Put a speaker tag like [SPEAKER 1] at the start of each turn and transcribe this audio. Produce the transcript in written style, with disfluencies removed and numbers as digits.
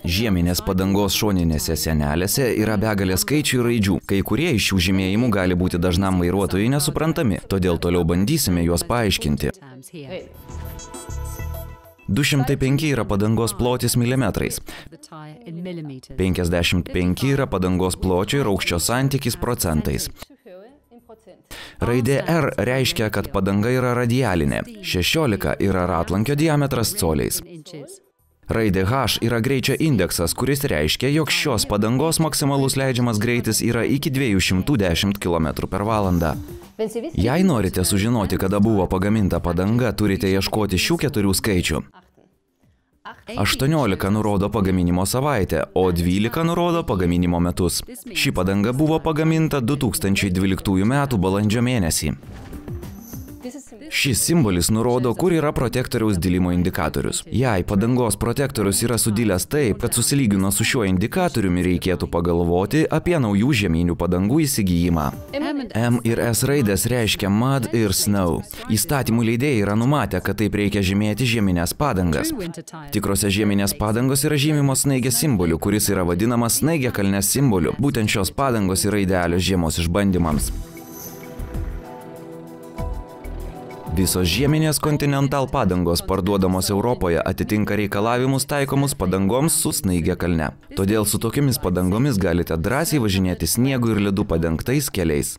[SPEAKER 1] Žieminės padangos šoninėse sienelėse yra begalė skaičių ir raidžių. Kai kurie iš šių žymėjimų gali būti dažnam vairuotojui nesuprantami, todėl toliau bandysime juos paaiškinti. 205 yra padangos plotis milimetrais. 55 yra padangos pločio ir aukščio santykis procentais. Raidė R reiškia, kad padanga yra radialinė. 16 yra ratlankio diametras coliais. Raidė H yra greičio indeksas, kuris reiškia, jog šios padangos maksimalus leidžiamas greitis yra iki 210 km/h. Jei norite sužinoti, kada buvo pagaminta padanga, turite ieškoti šių 4 skaičių. 18 nurodo pagaminimo savaitę, o 12 nurodo pagaminimo metus. Ši padanga buvo pagaminta 2012 m. balandžio mėnesį. Šis simbolis nurodo, kur yra protektoriaus dilimo indikatorius. Jei padangos protektorius yra sudilęs taip, kad susilyginus su šiuo indikatoriumi reikėtų pagalvoti apie naujų žieminių padangų įsigijimą. M ir S raidės reiškia mud ir snow. Įstatymų leidėjai yra numatę, kad taip reikia žymėti žieminės padangas. Tikrose žieminės padangos yra žymimos snaigės simboliu, kuris yra vadinamas snaigiakalnės simboliu. Būtent šios padangos yra idealios žiemos išbandymams. Visos žieminės Continental padangos parduodamos Europoje atitinka reikalavimus taikomus padangoms su snaigiakalne. Todėl su tokiamis padangomis galite drąsiai važinėti sniegu ir ledu padengtais keliais.